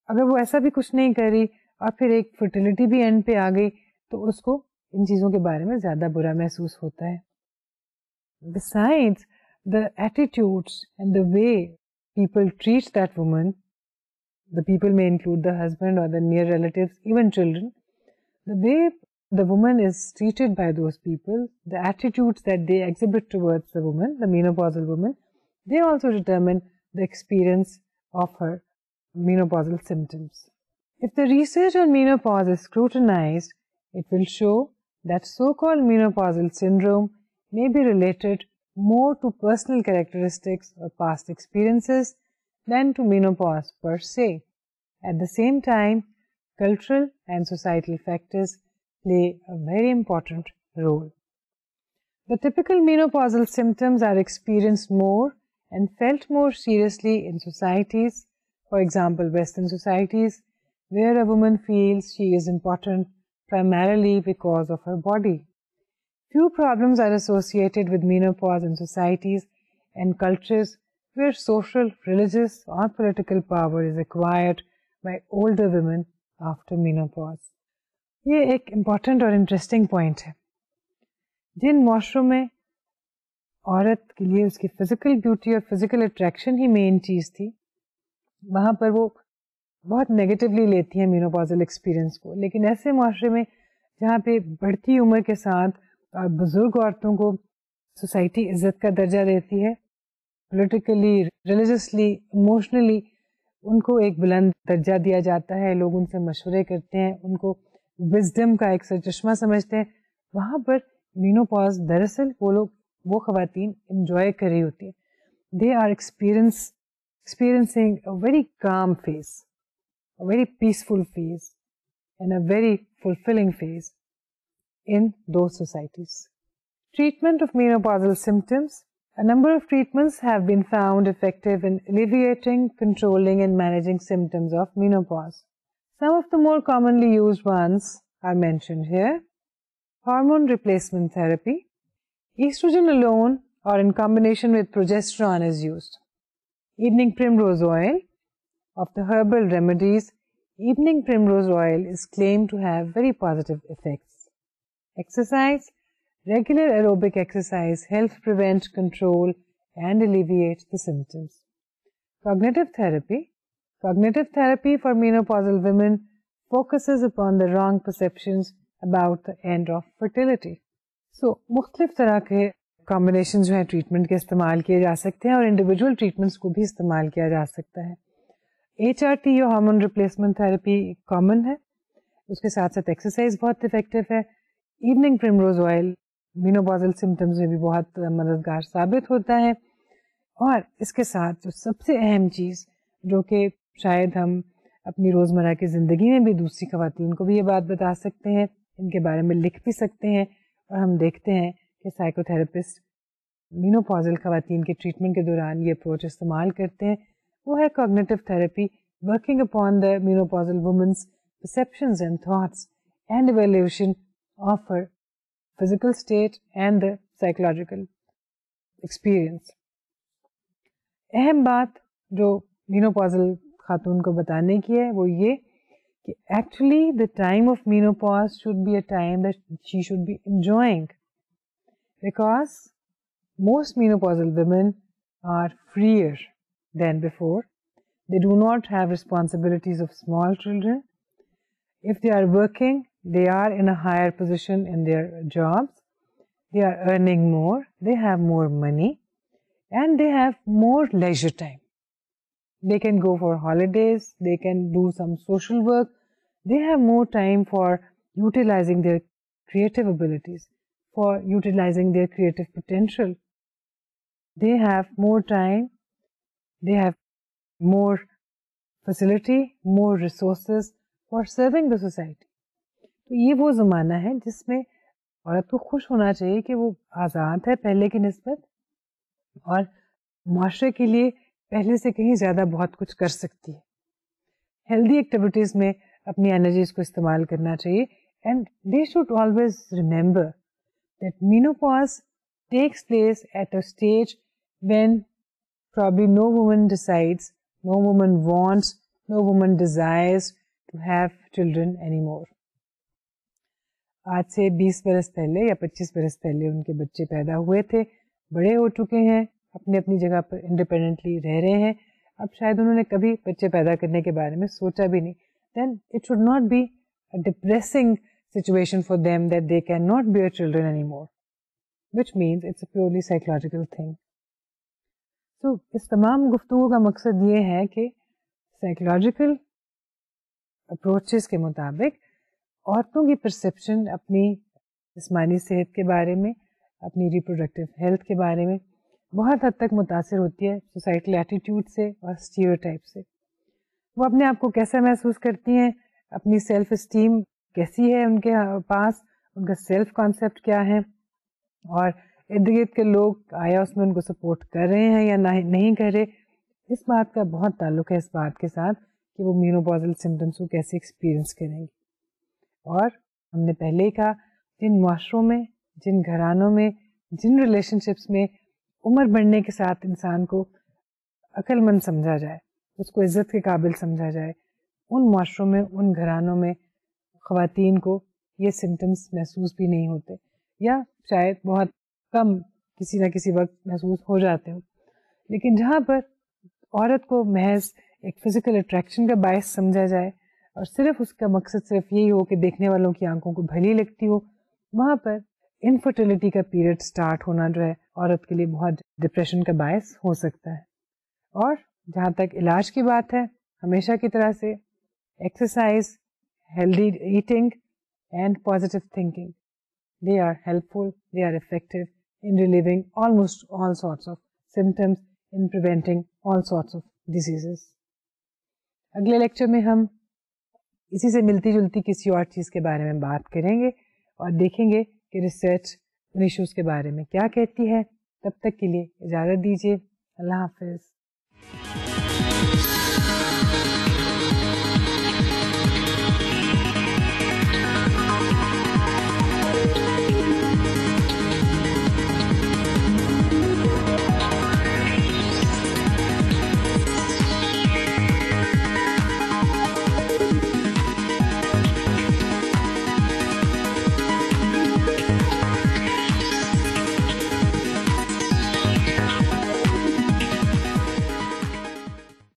अगर वो ऐसा भी कुछ नहीं कर रही और फिर एक फर्टिलिटी भी एंड पे आ गई तो उसको इन चीज़ों के बारे में ज़्यादा बुरा महसूस होता है. Besides, the attitudes and the way people treat that woman, the people may include the husband or the near relatives, even children, the way the woman is treated by those people, the attitudes that they exhibit towards the woman, the menopausal woman, they also determine the experience of her menopausal symptoms. If the research on menopause is scrutinized, it will show that so-called menopausal syndrome may be related more to personal characteristics or past experiences than to menopause per se. At the same time, cultural and societal factors play a very important role. The typical menopausal symptoms are experienced more and felt more seriously in societies, for example, Western societies, where a woman feels she is important primarily because of her body. Few problems are associated with menopause in societies and cultures where social, religious or political power is acquired by older women after menopause. ये एक important और interesting point है. जिन माशरों में औरत के लिए उसकी physical beauty और फिजिकल अट्रैक्शन ही मेन चीज़ थी, वहाँ पर वो बहुत नेगेटिवली लेती हैं मेनोपॉजल एक्सपीरियंस को. लेकिन ऐसे माशरे में जहाँ पे बढ़ती उम्र के साथ और बुजुर्ग औरतों को सोसाइटी इज्जत का दर्जा देती है, पॉलिटिकली, रिलीजियसली, इमोशनली उनको एक बुलंद दर्जा दिया जाता है, लोग उनसे मशवरे करते हैं, उनको विजडम का एक चश्मा समझते हैं, वहाँ पर मेनोपॉज दरअसल वो खवातीन इंजॉय कर रही होती है. They are experiencing a very calm phase, a very peaceful phase and a very fulfilling phase in those societies. Treatment of menopausal symptoms. A number of treatments have been found effective in alleviating, controlling and managing symptoms of menopause. Some of the more commonly used ones are mentioned here. Hormone replacement therapy. Estrogen alone or in combination with progesterone is used. Evening primrose oil. Of the herbal remedies, evening primrose oil is claimed to have very positive effects. Exercise. Regular aerobic exercise helps prevent, control, and alleviate the symptoms. Cognitive therapy. Cognitive therapy for menopausal women focuses upon the wrong perceptions about the end of fertility. So, मुख्तलिफ तरह के combination जो है treatment के इस्तेमाल किए जा सकते हैं और इंडिविजुअल ट्रीटमेंट्स को भी इस्तेमाल किया जा सकता है. HRT या हार्मोन रिप्लेसमेंट थेरेपी कॉमन है, उसके साथ साथ एक्सरसाइज बहुत इफेक्टिव है. Evening primrose oil menopausal symptoms में भी बहुत मददगार साबित होता है. और इसके साथ जो सबसे अहम चीज़ जो कि शायद हम अपनी रोज़मर्रा की ज़िंदगी में भी दूसरी ख़वातीन को भी ये बात बता सकते हैं, इनके बारे में लिख भी सकते हैं, और हम देखते हैं कि साइकोथेरेपिस्ट मेनोपॉजल ख़वातीन के ट्रीटमेंट के दौरान ये अप्रोच इस्तेमाल करते हैं, वो है cognitive therapy working upon the menopausal women's perceptions and thoughts and evaluation of her physical state and the psychological experience. अहम बात जो मेनोपॉजल खातून को बताने की है वो ये कि actually the time of menopause should be a time that she should be enjoying, because most menopausal women are freer than before. They do not have responsibilities of small children. If they are working, they are in a higher position in their jobs. They are earning more, they have more money, and they have more leisure time. They can go for holidays, they can do some social work. They have more time for utilizing their creative abilities, for utilizing their creative potential. They have more time, they have more facility, more resources for serving the society. तो ये वो ज़माना है जिसमें औरत को खुश होना चाहिए कि वो आज़ाद है पहले की निस्बत, और माशरे के लिए पहले से कहीं ज़्यादा बहुत कुछ कर सकती है. हेल्दी एक्टिविटीज़ में अपनी एनर्जीज को इस्तेमाल करना चाहिए. And they should always remember that menopause takes place at a stage when probably no woman decides, no woman wants, no woman desires to have children anymore. आज से 20 बरस पहले या 25 बरस पहले उनके बच्चे पैदा हुए थे, बड़े हो चुके हैं, अपनी अपनी जगह पर इंडिपेंडेंटली रह रहे हैं. अब शायद उन्होंने कभी बच्चे पैदा करने के बारे में सोचा भी नहीं. Then it should not be a depressing situation for them that they cannot bear children anymore, which means it's a purely psychological thing. तो इस तमाम गुफ्तगू का मकसद ये है कि साइकोलॉजिकल अप्रोचेस के मुताबिक औरतों की परसेप्शन अपनी जिस्मानी सेहत के बारे में, अपनी रिप्रोडक्टिव हेल्थ के बारे में बहुत हद तक मुतासिर होती है सोसाइटल एटीट्यूड से और स्टीरियोटाइप से. वो अपने आप को कैसा महसूस करती हैं, अपनी सेल्फ इस्टीम कैसी है उनके पास, उनका सेल्फ कॉन्सेप्ट क्या है, और इर्द गिर्द के लोग आया उसमें उनको सपोर्ट कर रहे हैं या नहीं कर रहे. इस बात का बहुत ताल्लुक है इस बात के साथ कि वो मेनोपॉजल सिम्टम्स को कैसे एक्सपीरियंस करेंगे. और हमने पहले ही कहा, जिन माशरों में, जिन घरानों में, जिन रिलेशनशिप्स में उम्र बढ़ने के साथ इंसान को अक्लमंद समझा जाए, उसको इज्जत के काबिल समझा जाए, उन माशरों में, उन घरानों में ख़वातीन को ये सिम्टम्स महसूस भी नहीं होते, या शायद बहुत कम किसी न किसी वक्त महसूस हो जाते हो. लेकिन जहाँ पर औरत को महज एक फिजिकल अट्रैक्शन का बायस समझा जाए और सिर्फ उसका मकसद सिर्फ यही हो कि देखने वालों की आंखों को भली लगती हो, वहाँ पर इनफर्टिलिटी का पीरियड स्टार्ट होना जो है औरत के लिए बहुत डिप्रेशन का बायस हो सकता है. और जहाँ तक इलाज की बात है, हमेशा की तरह से exercise, healthy eating and positive thinking, they are helpful, they are effective in relieving almost all sorts of symptoms, in preventing all sorts of diseases. अगले लेक्चर में हम इसी से मिलती जुलती किसी और चीज़ के बारे में बात करेंगे और देखेंगे कि रिसर्च उन इश्यूज़ के बारे में क्या कहती है. तब तक के लिए इजाज़त दीजिए. अल्लाह हाफ़िज़.